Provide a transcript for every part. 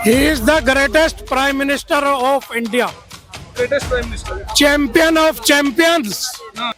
He is the greatest Prime Minister of India. Greatest prime minister. Champion of champions.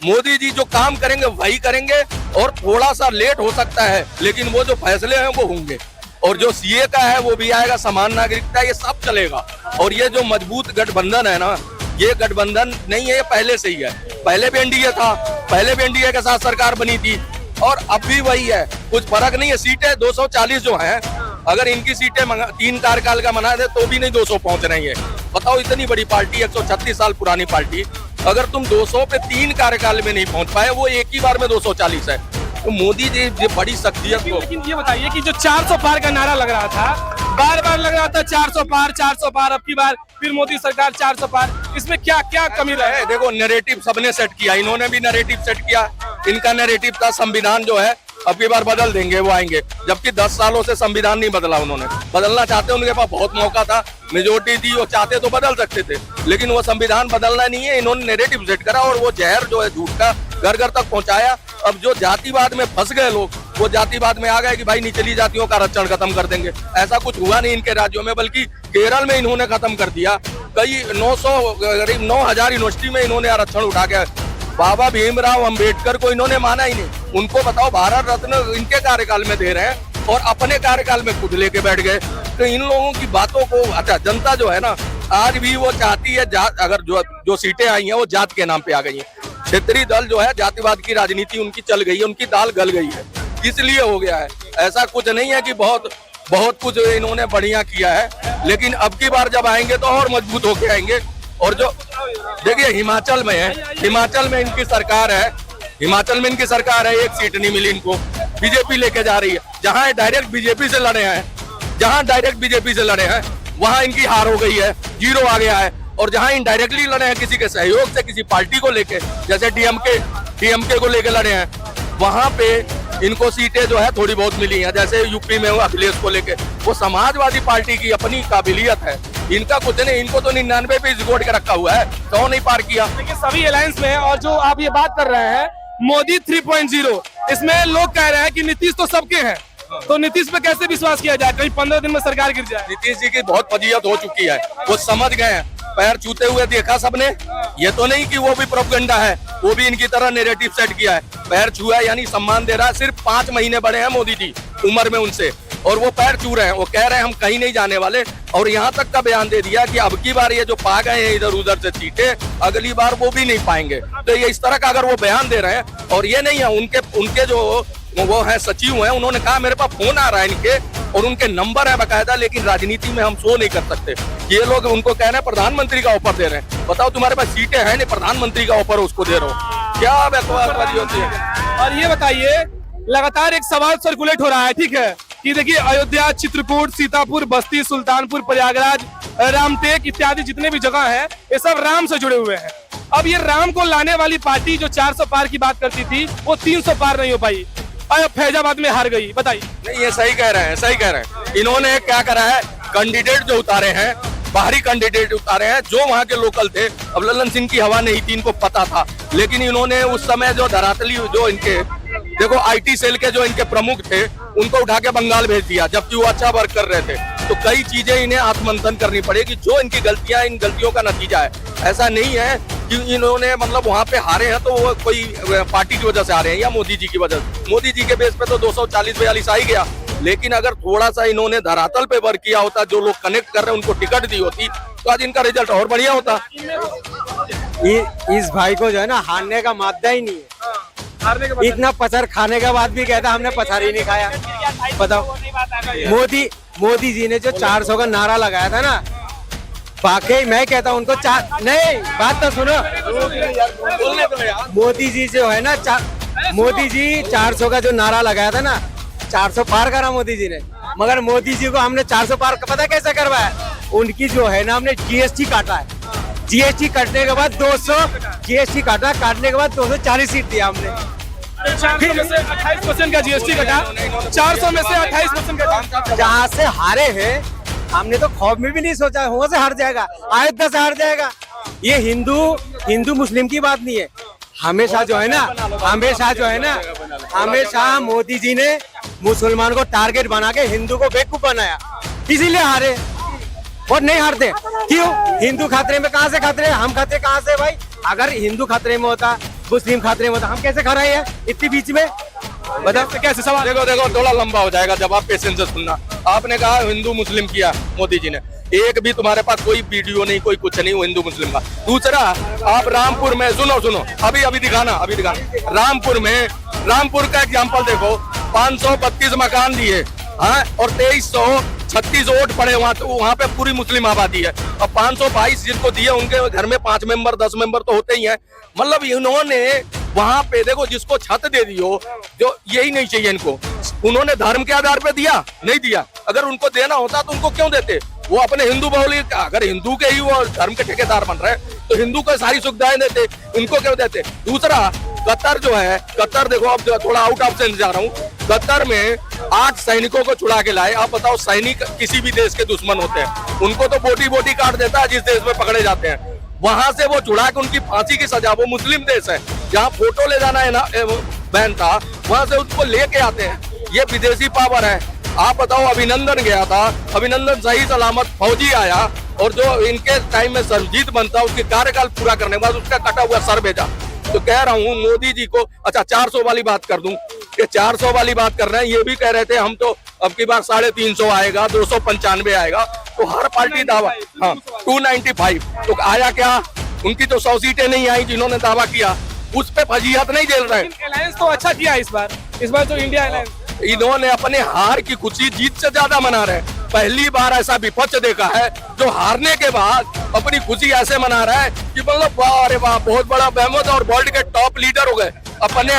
Modi ji जो काम करेंगे वही करेंगे और थोड़ा सा लेट हो सकता है लेकिन वो जो फैसले हैं वो होंगे। और जो सीए का है वो भी आएगा, समान नागरिकता, ये सब चलेगा। और ये जो मजबूत गठबंधन है ना, ये गठबंधन नहीं है, ये पहले से ही है। पहले भी एनडीए था, पहले भी एनडीए के साथ सरकार बनी थी और अब भी वही है, कुछ फर्क नहीं है। सीटें 240 जो हैं, अगर इनकी सीटें 3 कार्यकाल का मना दे तो भी नहीं 200 पहुंच रही है। बताओ, इतनी बड़ी पार्टी, 136 साल पुरानी पार्टी, अगर तुम 200 पे 3 कार्यकाल में नहीं पहुंच पाए, वो एक ही बार में 240 है। तो मोदी जी ये बड़ी शख्सियत को। लेकिन ये बताइए कि जो 400 पार का नारा लग रहा था, बार बार लग रहा था 400 पार 400 पार, अब की बार फिर मोदी सरकार 400 पार, इसमें क्या क्या कमी रहा है? देखो, नैरेटिव सबने सेट किया, इन्होंने भी नैरेटिव सेट किया। इनका नैरेटिव था संविधान जो है अब की बार बदल देंगे, वो आएंगे, जबकि 10 सालों से संविधान नहीं बदला। उन्होंने बदलना चाहते, उनके पास बहुत मौका था, मेजोरिटी थी, वो चाहते तो बदल सकते थे, लेकिन वो संविधान बदलना नहीं है। इन्होंने नैरेटिव सेट करा और वो जहर जो है झूठ का घर घर तक पहुंचाया। अब जो जातिवाद में फंस गए लोग, वो जातिवाद में आ गए कि भाई निचली जातियों का आरक्षण खत्म कर देंगे। ऐसा कुछ हुआ नहीं इनके राज्यों में, बल्कि केरल में इन्होंने खत्म कर दिया। कई 900 करीब 9000 यूनिवर्सिटी में इन्होंने आरक्षण उठा के, बाबा भीमराव अंबेडकर को इन्होंने माना ही नहीं। उनको बताओ, भारत रत्न इनके कार्यकाल में दे रहे हैं और अपने कार्यकाल में खुद लेके बैठ गए। तो इन लोगों की बातों को, अच्छा, जनता जो है ना, आज भी वो चाहती है अगर जो सीटें आई हैं वो जात के नाम पे आ गई हैं। क्षेत्रीय दल जो है, जातिवाद की राजनीति उनकी चल गई है, उनकी दाल गल गई है, इसलिए हो गया है। ऐसा कुछ नहीं है कि बहुत कुछ इन्होंने बढ़िया किया है, लेकिन अब की बार जब आएंगे तो और मजबूत होके आएंगे। और जो देखिए, हिमाचल में है, हिमाचल में इनकी सरकार है, हिमाचल में इनकी सरकार है, एक सीट नहीं मिली इनको, बीजेपी लेके जा रही है। जहां डायरेक्ट बीजेपी से लड़े हैं, जहां डायरेक्ट बीजेपी से लड़े हैं, वहां इनकी हार हो गई है, 0 आ गया है। और जहां इनडायरेक्टली लड़े हैं किसी के सहयोग से, किसी पार्टी को लेके, जैसे डीएमके को लेके लड़े हैं, वहां पे इनको सीटें जो है थोड़ी बहुत मिली हैं। जैसे यूपी में हुआ अखिलेश को लेके, वो समाजवादी पार्टी की अपनी काबिलियत है, इनका कुछ नहीं। इनको तो 99 पे जोड़ के रखा हुआ है, तो नहीं पार किया। देखिए, सभी अलायंस में है। और जो आप ये बात कर रहे हैं मोदी 3.0, इसमें लोग कह रहे हैं कि नीतीश तो सबके हैं, तो नीतीश पे कैसे विश्वास किया जाए? कहीं 15 दिन में सरकार गिर जाए। नीतीश जी की बहुत फजीयत हो चुकी है, वो समझ गए हैं। पैर छूते हुए देखा सबने, ये तो नहीं कि वो भी प्रोपेगेंडा है, वो भी इनकी तरह नैरेटिव सेट किया है। पैर छुआ है यानी सम्मान दे रहा है। सिर्फ 5 महीने बड़े हैं मोदी जी उम्र में उनसे, और वो पैर छू रहे हैं। वो कह रहे हैं हम कहीं नहीं जाने वाले, और यहाँ तक का बयान दे दिया कि अब की बार ये जो पा गए हैं इधर उधर से सीटें, अगली बार वो भी नहीं पाएंगे। तो ये इस तरह का अगर वो बयान दे रहे हैं, और ये नहीं है, उनके जो वो है सचिव हैं, उन्होंने कहा मेरे पास फोन आ रहा है इनके, और उनके नंबर है बाकायदा, लेकिन राजनीति में हम शो नहीं कर सकते। ये लोग उनको कह रहे हैं प्रधानमंत्री का ऑफर दे रहे हैं। बताओ, तुम्हारे पास सीटें हैं नहीं, प्रधानमंत्री का ऑफर उसको दे रहे हो, क्या बकवासबाजी होती है? और ये बताइए, लगातार एक सवाल सर्कुलेट हो रहा है, ठीक है, कि देखिए अयोध्या, चित्रकूट, सीतापुर, बस्ती, सुल्तानपुर, प्रयागराज, रामटेक इत्यादि जितने भी जगह हैं, ये सब राम से जुड़े हुए हैं। अब ये राम को लाने वाली पार्टी जो 400 पार की बात करती थी, वो 300 पार नहीं हो पाई, फैजाबाद में हार गई। बताइए। नहीं, ये सही कह रहे हैं, सही कह रहे हैं। इन्होंने क्या करा है, कैंडिडेट जो उतारे हैं, बाहरी कैंडिडेट उतारे हैं, जो वहाँ के लोकल थे। अब लल्लन सिंह की हवा नहीं थी, इनको पता था, लेकिन इन्होंने उस समय जो धरातली, जो इनके देखो आईटी सेल के जो इनके प्रमुख थे, उनको उठा के बंगाल भेज दिया, जबकि वो अच्छा वर्क कर रहे थे। तो कई चीजें इन्हें आत्ममंथन करनी पड़ेगी, जो इनकी गलतियां, इन गलतियों का नतीजा है। ऐसा नहीं है कि इन्होंने मतलब वहाँ पे हारे हैं तो वो कोई पार्टी की वजह से हारे हैं या मोदी जी की वजह से। मोदी जी के बेस पे तो 240-42 आ ही गया, लेकिन अगर थोड़ा सा इन्होंने धरातल पे वर्क किया होता, जो लोग कनेक्ट कर रहे हैं उनको टिकट दी होती, तो आज इनका रिजल्ट और बढ़िया होता। इस भाई को जो है ना, हारने का मादा ही नहीं है। इतना पत्थर खाने के बाद भी कहता हमने पत्थर ही नहीं खाया। बताओ, मोदी जी ने जो 400 का नारा लगाया था ना, वाकई मैं कहता हूँ उनको नहीं, बात तो सुनो। मोदी जी जो है ना, मोदी जी 400 का जो नारा लगाया था ना, 400 पार करा मोदी जी ने। मगर मोदी जी को हमने 400 पार पता कैसे करवाया? उनकी जो है ना, हमने जीएसटी काटा है। जीएसटी काटने के बाद 200 जीएसटी काटने के बाद 240 सीट दिया हमने। 400 में से 28% का जीएसटी कटा, 400 में से 28% कटा। जहाँ से हारे हैं, हमने तो ख्वाब में भी नहीं सोचा वहाँ से हार जाएगा, अयोध्या से हार जाएगा। ये हिंदू मुस्लिम की बात नहीं है। हमेशा जो है ना, हमेशा मोदी जी ने मुसलमान को टारगेट बना के हिंदू को बेवकूफ बनाया, इसीलिए हारे। और नहीं हारते। क्यों? हिंदू खतरे में, कहाँ से खतरे, हम खतरे कहाँ से भाई? अगर हिंदू खतरे में होता, मुस्लिम खतरे में होता, हम कैसे खड़े हैं इतनी बीच में? बताओ कैसे सवाल? देखो देखो थोड़ा लंबा हो जाएगा, जवाब पेशेंस से सुनना। आपने कहा हिंदू मुस्लिम किया मोदी जी ने, एक भी तुम्हारे पास कोई वीडियो नहीं, कोई कुछ नहीं हिंदू मुस्लिम का। दूसरा, आप रामपुर में सुनो अभी दिखाना रामपुर का एग्जाम्पल देखो, 532 मकान दिए, हाँ, और 2336 वोट पड़े वहाँ, तो वहाँ पे पूरी मुस्लिम आबादी है। और 522 जिनको दिए उनके घर में 5 मेंबर 10 मेंबर तो होते ही हैं। मतलब इन्होंने वहाँ पे देखो, जिसको छत दे दी हो, जो यही नहीं चाहिए इनको, उन्होंने धर्म के आधार पे दिया नहीं दिया? अगर उनको देना होता तो उनको क्यों देते? वो अपने हिंदू बहुल, अगर हिंदू के ही वो धर्म के ठेकेदार बन रहे तो हिंदू को सारी सुविधाएं देते, उनको क्यों देते? दूसरा, कतर जो है, कतर देखो, अब थोड़ा आउट ऑफ सेंस जा रहा हूँ, कतर में 8 सैनिकों को छुड़ा के लाए। आप बताओ, सैनिक किसी भी देश के दुश्मन होते हैं, उनको तो बोटी काट देता है जिस देश में पकड़े जाते हैं। वहां से वो छुड़ा के उनकी फांसी की सजा, वो मुस्लिम देश है जहाँ फोटो ले जाना है ना बैन था, वहां से उसको लेके आते हैं। ये विदेशी पावर है। आप बताओ, अभिनंदन गया था, अभिनंदन सही सलामत फौजी आया, और जो इनके टाइम में सरजीत बनता उसके कार्यकाल पूरा करने के बाद उसका कटा हुआ सर भेजा। तो कह रहा हूँ मोदी जी को, अच्छा 400 वाली बात कर दूं, ये 400 वाली बात कर रहे हैं, ये भी कह रहे थे हम तो अब की बार 350 आएगा, 295 आएगा, तो हर पार्टी दावा, हाँ 295, तो आया क्या? उनकी तो 100 सीटें नहीं आई जिन्होंने दावा किया, उस पे फजीहत नहीं झेल रहे। अलायंस तो अच्छा किया इस बार तो इंडिया अलायंस। इन्होंने अपने हार की खुशी जीत से ज्यादा मना रहे हैं। पहली बार ऐसा विपक्ष देखा है जो हारने के बाद अपनी खुशी ऐसे मना रहा है कि मतलब वाह अरे वाह, बहुत बड़ा बेहमद और वर्ल्ड के टॉप लीडर हो गए। अपने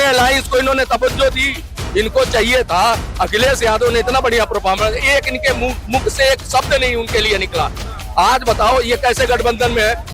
अलायंस को इन्होंने तवज्जो दी। इनको चाहिए था, अखिलेश यादव ने इतना बढ़िया परफॉर्मेंस, एक इनके मुख से एक शब्द नहीं उनके लिए निकला। आज बताओ ये कैसे गठबंधन में है?